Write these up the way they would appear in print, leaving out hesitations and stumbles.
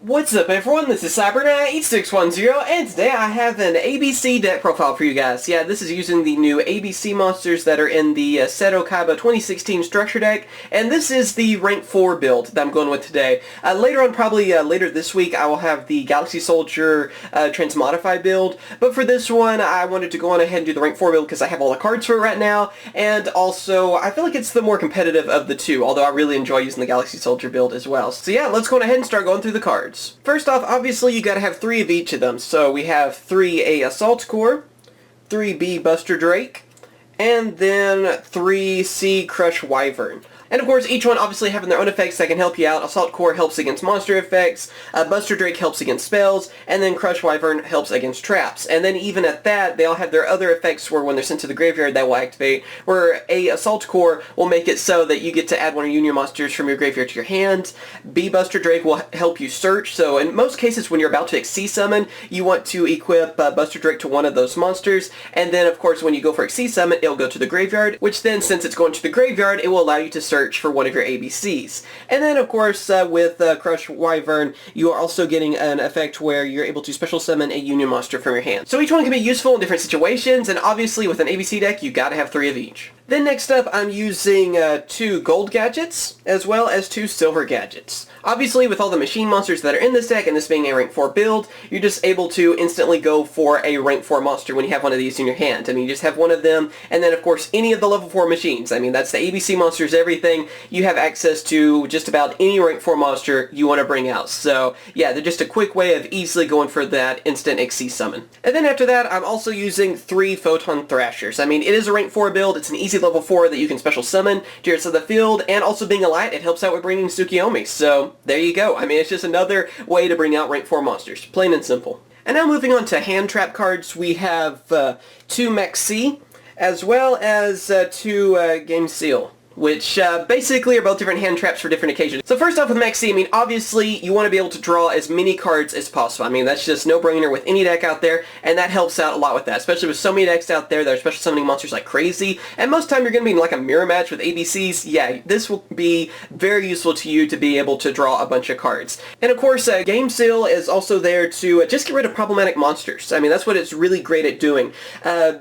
What's up everyone, this is CyberKnight8610, and today I have an ABC deck profile for you guys. Yeah, this is using the new ABC monsters that are in the Seto Kaiba 2016 structure deck, and this is the rank 4 build that I'm going with today. Later on, probably later this week, I will have the Galaxy Soldier Transmodify build, but for this one, I wanted to go on ahead and do the rank 4 build because I have all the cards for it right now, and also, I feel like it's the more competitive of the two, although I really enjoy using the Galaxy Soldier build as well. So yeah, let's go on ahead and start going through the cards. First off, obviously you gotta have 3 of each of them. So we have 3A Assault Core, 3B Buster Drake, and then 3C Crush Wyvern. And of course, each one obviously having their own effects that can help you out. Assault Core helps against monster effects, Buster Drake helps against spells, and then Crush Wyvern helps against traps. And then even at that, they all have their other effects where when they're sent to the graveyard that will activate, where a Assault Core will make it so that you get to add one of your Union monsters from your graveyard to your hand. B Buster Drake will help you search, so in most cases when you're about to Xyz summon, you want to equip Buster Drake to one of those monsters, and then of course when you go for Xyz summon, it'll go to the graveyard, which then since it's going to the graveyard, it will allow you to search for one of your ABCs. And then of course with Crush Wyvern, you are also getting an effect where you're able to special summon a Union monster from your hand. So each one can be useful in different situations, and obviously with an ABC deck you gotta have 3 of each. Then next up, I'm using 2 gold gadgets, as well as 2 silver gadgets. Obviously, with all the machine monsters that are in this deck, and this being a rank 4 build, you're just able to instantly go for a rank 4 monster when you have one of these in your hand. I mean, you just have one of them, and then of course, any of the level 4 machines. I mean, that's the ABC monsters, everything. You have access to just about any rank 4 monster you want to bring out. So, yeah, they're just a quick way of easily going for that instant Xyz summon. And then after that, I'm also using 3 Photon Thrashers. I mean, it is a rank 4 build, it's an easy level 4 that you can special summon to your side of the field, and also being a light, it helps out with bringing Tsukiyomi. So there you go. I mean, it's just another way to bring out rank 4 monsters. Plain and simple. And now moving on to hand trap cards, we have 2 Maxi, as well as 2 Game Seal, which basically are both different hand traps for different occasions. So first off with Maxi, I mean, obviously you want to be able to draw as many cards as possible. I mean, that's just no-brainer with any deck out there, and that helps out a lot with that, especially with so many decks out there that are special summoning monsters like crazy, and most time you're going to be in like a mirror match with ABCs. Yeah, this will be very useful to you to be able to draw a bunch of cards. And of course, Game Seal is also there to just get rid of problematic monsters. I mean, that's what it's really great at doing,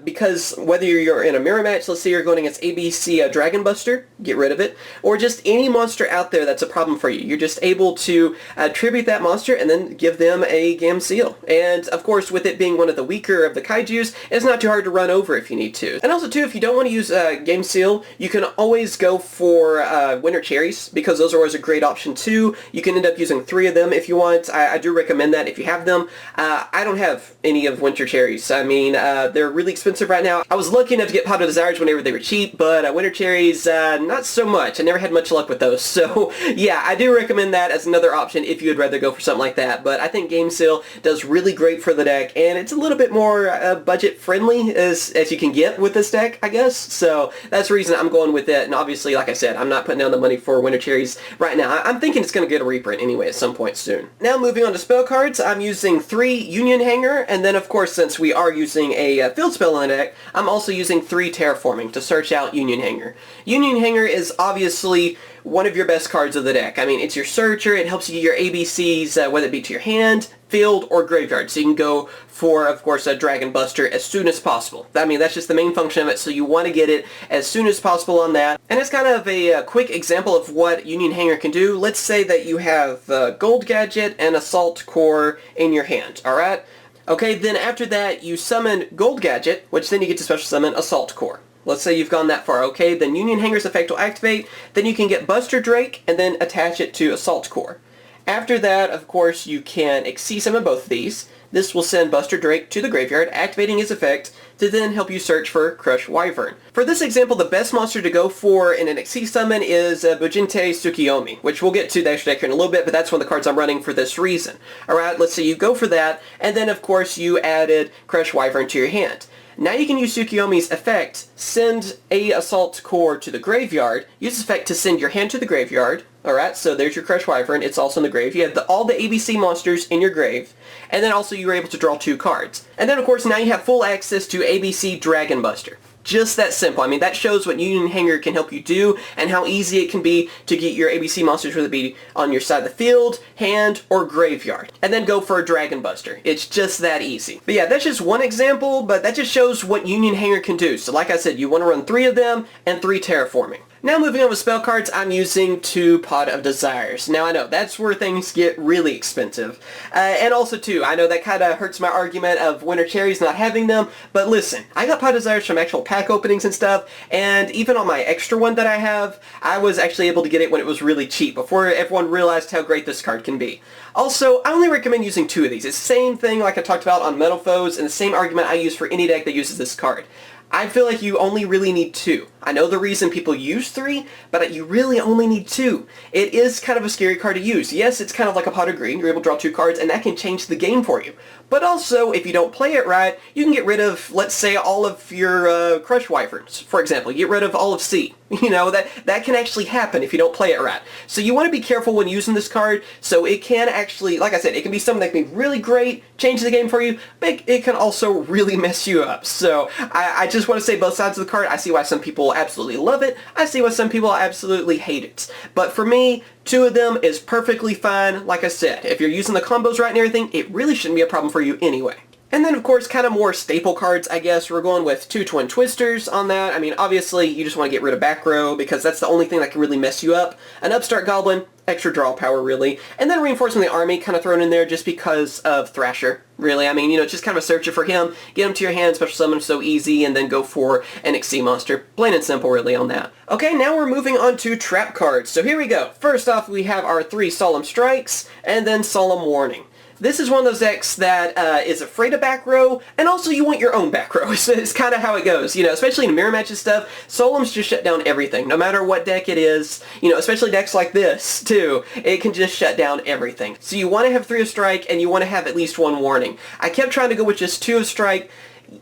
because whether you're in a mirror match, let's say you're going against ABC Dragon Buster, get rid of it, or just any monster out there that's a problem for you. You're just able to tribute that monster and then give them a Gam Seal. And of course, with it being one of the weaker of the kaijus, it's not too hard to run over if you need to. And also too, if you don't want to use Game Seal, you can always go for Winter Cherries, because those are always a great option too. You can end up using 3 of them if you want. I do recommend that if you have them. I don't have any of Winter Cherries. I mean, they're really expensive right now. I was lucky enough to get Pot of Desires whenever they were cheap, but Winter Cherries, not so much. I never had much luck with those. So yeah, I do recommend that as another option if you would rather go for something like that. But I think Game Seal does really great for the deck, and it's a little bit more budget friendly as you can get with this deck, I guess. So that's the reason I'm going with it. And obviously, like I said, I'm not putting down the money for Winter Cherries right now. I'm thinking it's going to get a reprint anyway at some point soon. Now moving on to spell cards, I'm using 3 Union Hanger, and then of course, since we are using a field spell in the deck, I'm also using 3 Terraforming to search out Union Hanger. Union Hanger is obviously one of your best cards of the deck. I mean, it's your searcher, it helps you get your ABCs, whether it be to your hand, field, or graveyard. So you can go for, of course, a Dragon Buster as soon as possible. I mean, that's just the main function of it, so you want to get it as soon as possible on that. And it's kind of a quick example of what Union Hanger can do. Let's say that you have Gold Gadget and Assault Core in your hand, alright? Okay, then after that, you summon Gold Gadget, which then you get to special summon Assault Core. Let's say you've gone that far, okay? Then Union Hanger's effect will activate, then you can get Buster Drake, and then attach it to Assault Core. After that, of course, you can Xyz summon both of these. This will send Buster Drake to the graveyard, activating his effect, to then help you search for Crush Wyvern. For this example, the best monster to go for in an Xyz summon is Bujinte Tsukiyomi, which we'll get to the extra deck here in a little bit, but that's one of the cards I'm running for this reason. Alright, let's say you go for that, and then of course you added Crush Wyvern to your hand. Now you can use Tsukiyomi's effect, send a Assault Core to the graveyard, use this effect to send your hand to the graveyard, Alright, so there's your Crush Wyvern. It's also in the grave. You have all the ABC monsters in your grave. And then also you were able to draw 2 cards. And then of course now you have full access to ABC Dragon Buster. Just that simple. I mean, that shows what Union Hanger can help you do and how easy it can be to get your ABC monsters, whether it be on your side of the field, hand, or graveyard. And then go for a Dragon Buster. It's just that easy. But yeah, that's just one example, but that just shows what Union Hanger can do. So like I said, you want to run 3 of them and 3 terraforming. Now moving on with spell cards, I'm using 2 Pot of Desires. Now I know, that's where things get really expensive. And also too, I know that kind of hurts my argument of Winter Cherries not having them, but listen, I got Pot of Desires from actual pack openings and stuff, and even on my extra one that I have, I was actually able to get it when it was really cheap, before everyone realized how great this card can be. Also, I only recommend using 2 of these. It's the same thing like I talked about on Metal Foes, and the same argument I use for any deck that uses this card. I feel like you only really need 2. I know the reason people use 3, but you really only need 2. It is kind of a scary card to use. Yes, it's kind of like a Pot of Green. You're able to draw 2 cards, and that can change the game for you. But also, if you don't play it right, you can get rid of, let's say, all of your Crush Wyverns, for example. You get rid of all of C. You know, that can actually happen if you don't play it right. So you want to be careful when using this card, so it can actually, like I said, it can be something that can be really great, change the game for you, but it can also really mess you up. So I just want to say both sides of the card. I see why some people absolutely love it. I see why some people absolutely hate it. But for me, 2 of them is perfectly fine. Like I said, if you're using the combos right and everything, it really shouldn't be a problem for you anyway. And then, of course, kind of more staple cards, I guess. We're going with 2 Twin Twisters on that. I mean, obviously, you just want to get rid of back row because that's the only thing that can really mess you up. An Upstart Goblin, extra draw power, really. And then Reinforcing the Army kind of thrown in there just because of Thrasher, really. I mean, you know, just kind of a searcher for him. Get him to your hand, special summon so easy, and then go for an XC monster. Plain and simple, really, on that. Okay, now we're moving on to trap cards. So here we go. First off, we have our 3 Solemn Strikes, and then Solemn Warning. This is one of those decks that is afraid of back row, and also you want your own back row. It's kind of how it goes, you know, especially in mirror matches stuff. Solemns just shut down everything, no matter what deck it is, you know, especially decks like this, too. It can just shut down everything. So you want to have 3 of Strike, and you want to have at least 1 Warning. I kept trying to go with just 2 of Strike.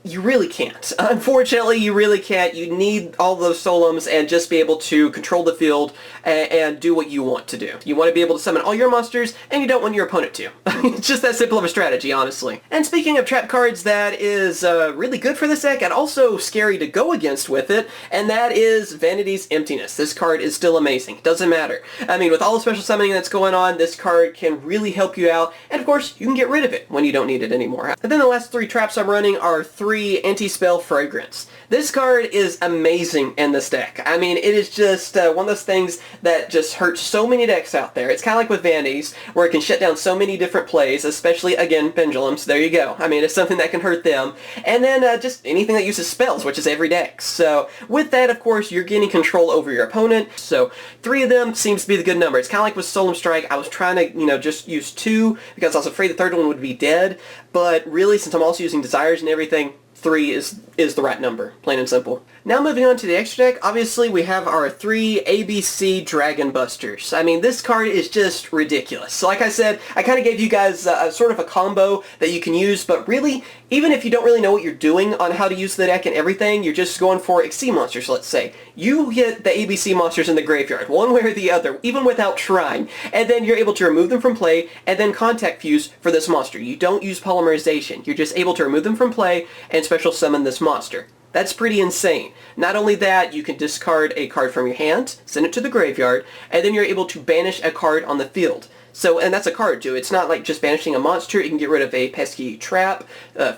You really can't. Unfortunately, you really can't. You need all those Solemns and just be able to control the field and do what you want to do. You want to be able to summon all your monsters, and you don't want your opponent to. It's just that simple of a strategy, honestly. And speaking of trap cards that is really good for this deck and also scary to go against with it, and that is Vanity's Emptiness. This card is still amazing. Doesn't matter. I mean, with all the special summoning that's going on, this card can really help you out, and of course, you can get rid of it when you don't need it anymore. And then the last 3 traps I'm running are 3 Anti-Spell Fragrance. This card is amazing in this deck. I mean, it is just one of those things that just hurts so many decks out there. It's kind of like with Vanities, where it can shut down so many different plays, especially, again, Pendulums. There you go. I mean, it's something that can hurt them. And then just anything that uses spells, which is every deck. So with that, of course, you're getting control over your opponent. So 3 of them seems to be the good number. It's kind of like with Solemn Strike. I was trying to, you know, just use 2 because I was afraid the third one would be dead. But really, since I'm also using Desires and everything, 3 is the right number, plain and simple. Now moving on to the extra deck, obviously we have our 3 ABC Dragon Busters. I mean, this card is just ridiculous. So like I said, I kind of gave you guys sort of a combo that you can use, but really, even if you don't really know what you're doing on how to use the deck and everything, you're just going for XC monsters, let's say. You get the ABC monsters in the graveyard, one way or the other, even without trying, and then you're able to remove them from play, and then Contact Fuse for this monster. You don't use Polymerization. You're just able to remove them from play and special summon this monster. That's pretty insane. Not only that, you can discard a card from your hand, send it to the graveyard, and then you're able to banish a card on the field. So, and that's a card too. It's not like just banishing a monster. You can get rid of a pesky trap,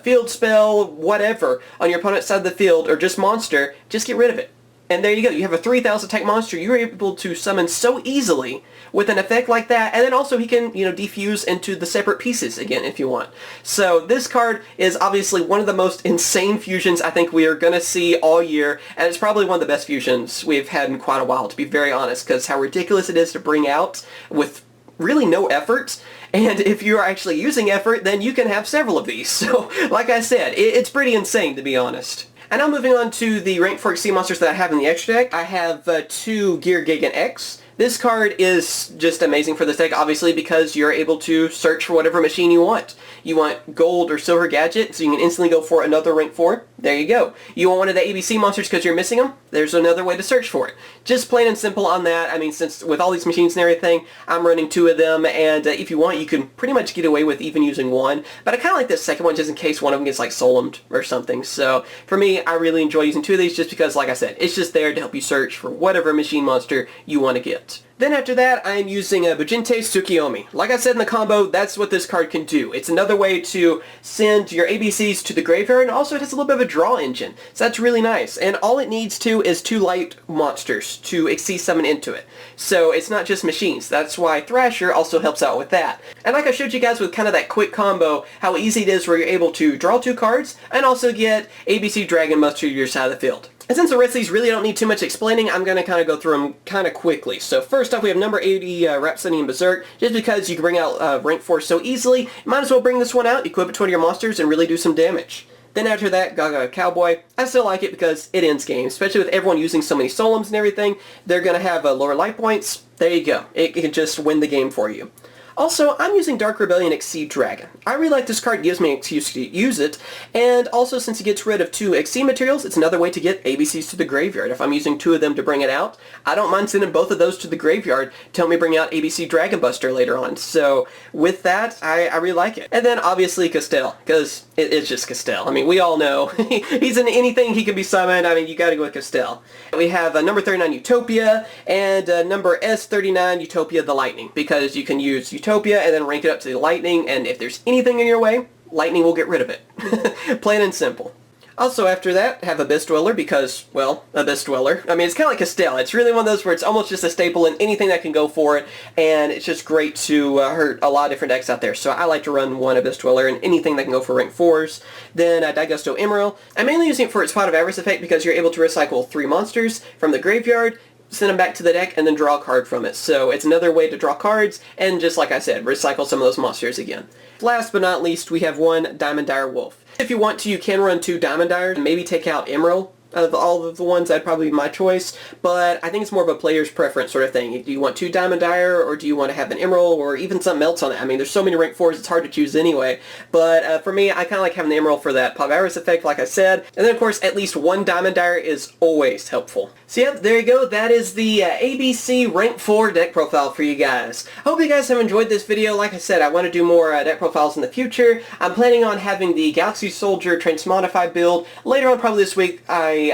field spell, whatever, on your opponent's side of the field, or just monster. Just get rid of it. And there you go. You have a 3,000 attack monster you're able to summon so easily with an effect like that. And then also he can, you know, defuse into the separate pieces again if you want. So this card is obviously one of the most insane fusions I think we are going to see all year. And it's probably one of the best fusions we've had in quite a while, to be very honest, because how ridiculous it is to bring out with really no effort. And if you're actually using effort, then you can have several of these. So, like I said, it's pretty insane, to be honest. And now moving on to the Rank 4 XC monsters that I have in the extra deck. I have 2 Gear Gigan X. This card is just amazing for this deck, obviously, because you're able to search for whatever machine you want. You want gold or silver gadget, so you can instantly go for another rank 4. There you go. You want one of the ABC monsters because you're missing them? There's another way to search for it. Just plain and simple on that. I mean, since with all these machines and everything, I'm running 2 of them, and if you want, you can pretty much get away with even using 1. But I kind of like this second one just in case one of them gets like solemned or something. So for me, I really enjoy using 2 of these just because, like I said, it's just there to help you search for whatever machine monster you want to get. Then after that, I am using a Bujinte Tsukiyomi. Like I said in the combo, that's what this card can do. It's another way to send your ABCs to the graveyard, and also it has a little bit of a draw engine. So that's really nice. And all it needs to is 2 light monsters to Xyz summon into it. So it's not just machines. That's why Thrasher also helps out with that. And like I showed you guys with kind of that quick combo, how easy it is where you're able to draw 2 cards and also get ABC Dragon Buster to your side of the field. And since the rest of these really don't need too much explaining, I'm going to kind of go through them kind of quickly. So first off, we have number 80, Rhapsody and Berserk. Just because you can bring out rank 4 so easily, you might as well bring this one out, equip it to one of your monsters, and really do some damage. Then after that, Gaga Cowboy. I still like it because it ends games, especially with everyone using so many solemns and everything. They're going to have lower life points. There you go. It can just win the game for you. Also, I'm using Dark Rebellion Xyz Dragon. I really like this card, it gives me an excuse to use it, and also since it gets rid of 2 Xyz materials, it's another way to get ABCs to the graveyard. If I'm using 2 of them to bring it out, I don't mind sending both of those to the graveyard to help me bring out ABC Dragon Buster later on. So with that, I really like it. And then obviously Castell, because it's just Castell. I mean, we all know he's in anything he can be summoned. I mean, you gotta go with Castell. We have number 39 Utopia, and number S39 Utopia the Lightning, because you can use Utopia and then rank it up to the Lightning, and if there's anything in your way, Lightning will get rid of it. Plain and simple. Also after that, have Abyss Dweller because, well, Abyss Dweller. I mean, it's kind of like Castell. It's really one of those where it's almost just a staple in anything that can go for it, and it's just great to hurt a lot of different decks out there. So I like to run 1 Abyss Dweller in anything that can go for rank 4s. Then Daigusto Emerald. I'm mainly using it for its Pot of Avarice effect because you're able to recycle 3 monsters from the graveyard, send them back to the deck, and then draw a card from it. So it's another way to draw cards, and just like I said, recycle some of those monsters again. Last but not least, we have 1 Diamond Dire Wolf. If you want to, you can run 2 Diamond Dires and maybe take out Emerald. Of all of the ones, that'd probably be my choice, but I think it's more of a player's preference sort of thing. Do you want 2 Diamond Dire, or do you want to have an Emerald, or even something else on it? I mean, there's so many rank 4s, it's hard to choose anyway, but for me, I kind of like having the Emerald for that Pot of Avarice effect, like I said, and then of course, at least 1 Diamond Dire is always helpful. So yeah, there you go, that is the ABC rank 4 deck profile for you guys. Hope you guys have enjoyed this video. Like I said, I want to do more deck profiles in the future. I'm planning on having the Galaxy Soldier Transmodify build later on, probably this week. I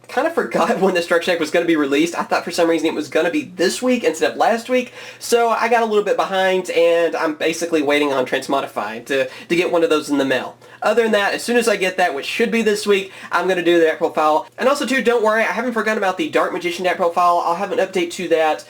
kind of forgot when the structure deck was going to be released. I thought for some reason it was going to be this week instead of last week, so I got a little bit behind, and I'm basically waiting on Transmodify to get one of those in the mail. Other than that, as soon as I get that, which should be this week, I'm going to do the deck profile. And also too, don't worry, I haven't forgotten about the Dark Magician deck profile. I'll have an update to that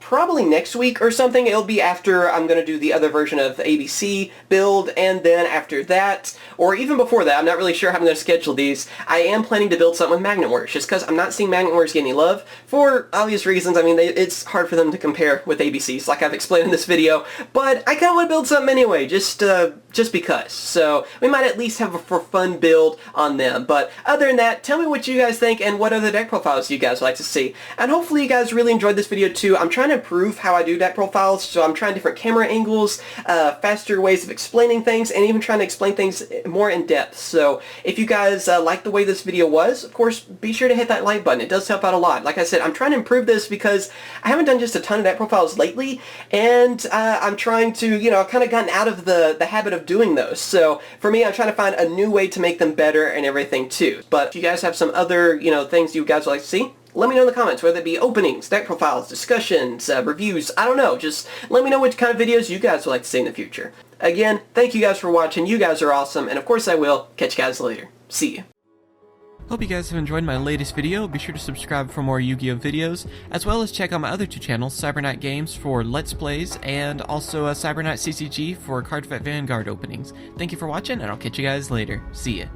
probably next week or something. It'll be after I'm going to do the other version of the ABC build, and then after that, or even before that, I'm not really sure how I'm going to schedule these. I am planning to build something with Magnet Warriors, just because I'm not seeing Magnet Warriors get any love, for obvious reasons. I mean, it's hard for them to compare with ABCs, like I've explained in this video, but I kind of want to build something anyway, just because. So we might at least have a for fun build on them. But other than that, tell me what you guys think and what other deck profiles you guys would like to see. And hopefully you guys really enjoyed this video too. I'm trying to improve how I do deck profiles, so I'm trying different camera angles, faster ways of explaining things, and even trying to explain things more in depth. So if you guys like the way this video was, of course, be sure to hit that like button. It does help out a lot. Like I said, I'm trying to improve this because I haven't done just a ton of deck profiles lately, and I'm trying to, you know, I've kind of gotten out of the habit of doing those. So for me, I'm trying to find a new way to make them better and everything too. But if you guys have some other, you know, things you guys would like to see, let me know in the comments, whether it be openings, deck profiles, discussions, reviews, I don't know. Just let me know what kind of videos you guys would like to see in the future. Again, thank you guys for watching. You guys are awesome, and of course I will catch you guys later. See ya. Hope you guys have enjoyed my latest video. Be sure to subscribe for more Yu-Gi-Oh videos, as well as check out my other 2 channels, CyberKnight Games for Let's Plays, and also CyberKnight CCG for Card Fight Vanguard openings. Thank you for watching, and I'll catch you guys later. See ya.